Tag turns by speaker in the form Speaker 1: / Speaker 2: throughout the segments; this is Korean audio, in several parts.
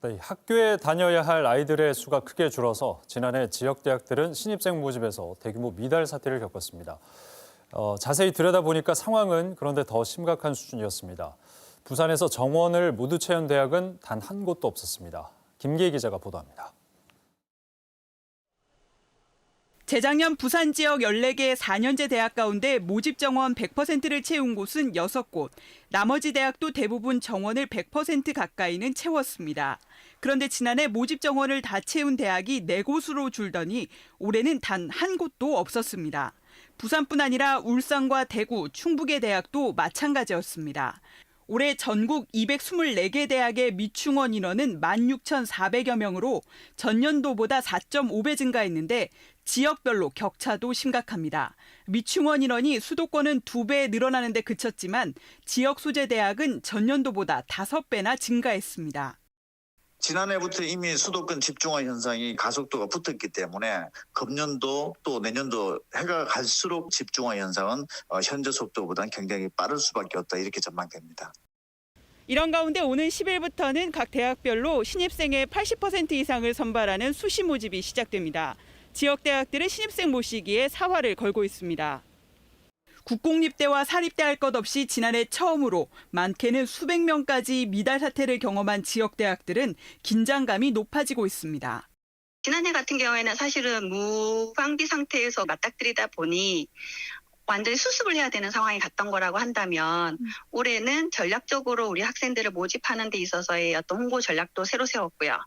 Speaker 1: 네, 학교에 다녀야 할 아이들의 수가 크게 줄어서 지난해 지역 대학들은 신입생 모집에서 대규모 미달 사태를 겪었습니다. 자세히 들여다보니까 상황은 그런데 더 심각한 수준이었습니다. 부산에서 정원을 모두 채운 대학은 단 한 곳도 없었습니다. 김기혜 기자가 보도합니다.
Speaker 2: 재작년 부산 지역 14개 4년제 대학 가운데 모집 정원 100%를 채운 곳은 6곳, 나머지 대학도 대부분 정원을 100% 가까이는 채웠습니다. 그런데 지난해 모집 정원을 다 채운 대학이 4곳으로 줄더니 올해는 단 한 곳도 없었습니다. 부산뿐 아니라 울산과 대구, 충북의 대학도 마찬가지였습니다. 올해 전국 224개 대학의 미충원 인원은 16,400여 명으로 전년도보다 4.5배 증가했는데 지역별로 격차도 심각합니다. 미충원 인원이 수도권은 2배 늘어나는 데 그쳤지만 지역 소재 대학은 전년도보다 5배나 증가했습니다.
Speaker 3: 지난해부터 이미 수도권 집중화 현상이 가속도가 붙었기 때문에 금년도 또 내년도 해가 갈수록 집중화 현상은 현재 속도보다는 굉장히 빠를 수밖에 없다 이렇게 전망됩니다.
Speaker 2: 이런 가운데 오는 10일부터는 각 대학별로 신입생의 80% 이상을 선발하는 수시 모집이 시작됩니다. 지역 대학들은 신입생 모시기에 사활을 걸고 있습니다. 국공립대와 사립대 할 것 없이 지난해 처음으로 많게는 수백 명까지 미달 사태를 경험한 지역 대학들은 긴장감이 높아지고 있습니다.
Speaker 4: 지난해 같은 경우에는 사실은 무방비 상태에서 맞닥뜨리다 보니 완전히 수습을 해야 되는 상황이 갔던 거라고 한다면 올해는 전략적으로 우리 학생들을 모집하는 데 있어서의 어떤 홍보 전략도 새로 세웠고요.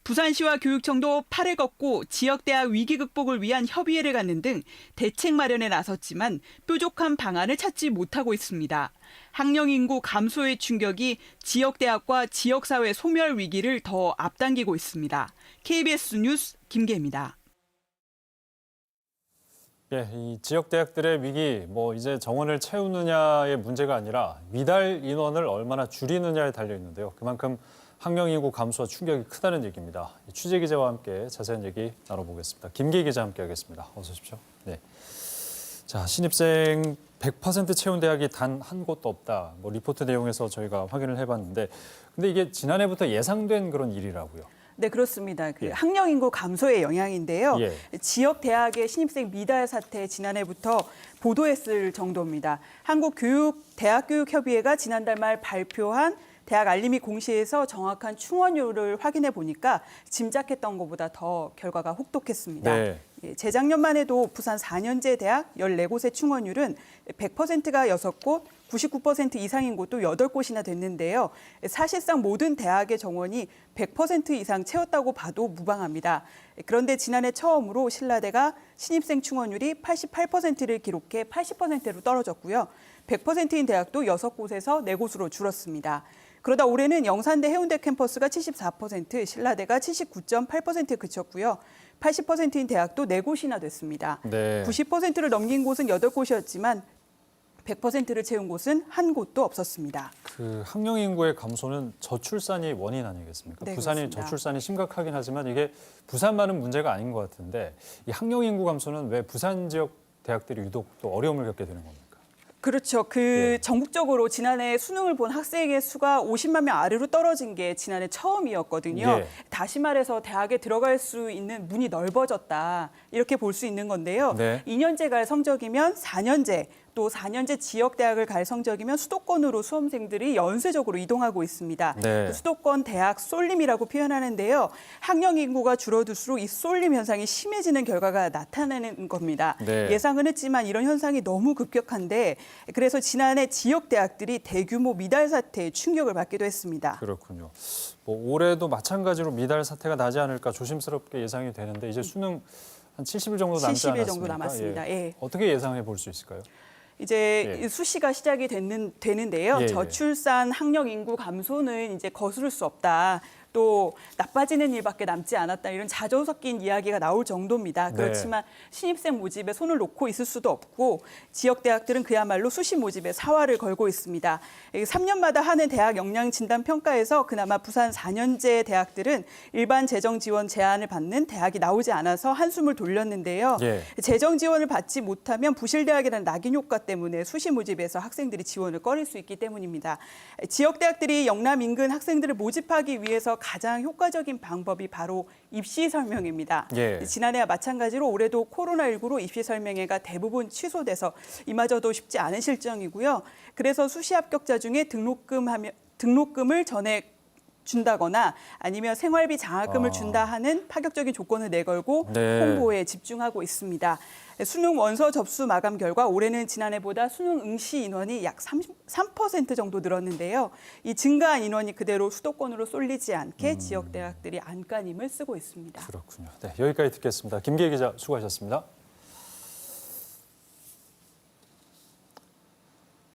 Speaker 2: 부산시와 교육청도 팔을 걷고 지역대학 위기 극복을 위한 협의회를 갖는 등 대책 마련에 나섰지만 뾰족한 방안을 찾지 못하고 있습니다. 학령 인구 감소의 충격이 지역대학과 지역사회 소멸 위기를 더 앞당기고 있습니다. KBS 뉴스 김계입니다.
Speaker 1: 예, 이 지역 대학들의 위기, 이제 정원을 채우느냐의 문제가 아니라 미달 인원을 얼마나 줄이느냐에 달려 있는데요. 그만큼 학령 인구 감소와 충격이 크다는 얘기입니다. 취재 기자와 함께 자세한 얘기 나눠보겠습니다. 김기희 기자 함께하겠습니다. 어서 오십시오. 네. 자, 신입생 100% 채운 대학이 단 한 곳도 없다. 리포트 내용에서 저희가 확인을 해봤는데, 근데 이게 지난해부터 예상된 그런 일이라고요.
Speaker 5: 네, 그렇습니다. 학령 인구 감소의 영향인데요. 지역 대학의 신입생 미달 사태 지난해부터 보도했을 정도입니다. 한국대학교육협의회가 지난달 말 발표한 대학 알림이 공시에서 정확한 충원율을 확인해 보니까 짐작했던 것보다 더 결과가 혹독했습니다.
Speaker 1: 네.
Speaker 5: 재작년만 해도 부산 4년제 대학 14곳의 충원율은 100%가 6곳, 99% 이상인 곳도 8곳이나 됐는데요. 사실상 모든 대학의 정원이 100% 이상 채웠다고 봐도 무방합니다. 그런데 지난해 처음으로 신라대가 신입생 충원율이 88%를 기록해 80%로 떨어졌고요. 100%인 대학도 6곳에서 4곳으로 줄었습니다. 그러다 올해는 영산대 해운대 캠퍼스가 74%, 신라대가 79.8%에 그쳤고요. 80%인 대학도 4곳이나 됐습니다.
Speaker 1: 네.
Speaker 5: 90%를 넘긴 곳은 8곳이었지만 100%를 채운 곳은 한 곳도 없었습니다.
Speaker 1: 그 학령 인구의 감소는 저출산이 원인 아니겠습니까?
Speaker 5: 네,
Speaker 1: 부산이
Speaker 5: 그렇습니다.
Speaker 1: 저출산이 심각하긴 하지만 이게 부산만은 문제가 아닌 것 같은데 이 학령 인구 감소는 왜 부산 지역 대학들이 유독 또 어려움을 겪게 되는 겁니까?
Speaker 5: 그렇죠. 전국적으로 지난해 수능을 본 학생의 수가 50만 명 아래로 떨어진 게 지난해 처음이었거든요.
Speaker 1: 예.
Speaker 5: 다시 말해서 대학에 들어갈 수 있는 문이 넓어졌다. 이렇게 볼 수 있는 건데요.
Speaker 1: 네.
Speaker 5: 2년제 갈 성적이면 4년제, 또 4년제 지역대학을 갈 성적이면 수도권으로 수험생들이 연쇄적으로 이동하고 있습니다.
Speaker 1: 네.
Speaker 5: 수도권 대학 쏠림이라고 표현하는데요. 학령 인구가 줄어들수록 이 쏠림 현상이 심해지는 결과가 나타나는 겁니다.
Speaker 1: 네.
Speaker 5: 예상은 했지만 이런 현상이 너무 급격한데 그래서 지난해 지역 대학들이 대규모 미달 사태에 충격을 받기도 했습니다.
Speaker 1: 그렇군요. 올해도 마찬가지로 미달 사태가 나지 않을까 조심스럽게 예상이 되는데 이제 수능 한 70일 정도 남지
Speaker 5: 70일
Speaker 1: 않았습니까?
Speaker 5: 정도 남았습니다. 예.
Speaker 1: 어떻게 예상해 볼 수 있을까요?
Speaker 5: 이제 수시가 시작이 되는데요.
Speaker 1: 예.
Speaker 5: 저출산 학령 인구 감소는 이제 거스를 수 없다. 또 나빠지는 일밖에 남지 않았다. 이런 자조 섞인 이야기가 나올 정도입니다.
Speaker 1: 네.
Speaker 5: 그렇지만 신입생 모집에 손을 놓고 있을 수도 없고 지역 대학들은 그야말로 수시 모집에 사활을 걸고 있습니다. 3년마다 하는 대학 역량 진단 평가에서 그나마 부산 4년제 대학들은 일반 재정 지원 제한을 받는 대학이 나오지 않아서 한숨을 돌렸는데요.
Speaker 1: 예.
Speaker 5: 재정 지원을 받지 못하면 부실대학이라는 낙인 효과 때문에 수시 모집에서 학생들이 지원을 꺼릴 수 있기 때문입니다. 지역 대학들이 영남 인근 학생들을 모집하기 위해서 가장 효과적인 방법이 바로 입시 설명회입니다.
Speaker 1: 예.
Speaker 5: 지난해와 마찬가지로 올해도 코로나19로 입시 설명회가 대부분 취소돼서 이마저도 쉽지 않은 실정이고요. 그래서 수시 합격자 중에 등록금을 전액 준다거나 아니면 생활비 장학금을 준다 하는 파격적인 조건을 내걸고
Speaker 1: 네.
Speaker 5: 홍보에 집중하고 있습니다. 수능 원서 접수 마감 결과 올해는 지난해보다 수능 응시 인원이 약 3% 정도 늘었는데요. 이 증가한 인원이 그대로 수도권으로 쏠리지 않게 지역 대학들이 안간힘을 쓰고 있습니다.
Speaker 1: 그렇군요. 네, 여기까지 듣겠습니다. 김기혜 기자 수고하셨습니다.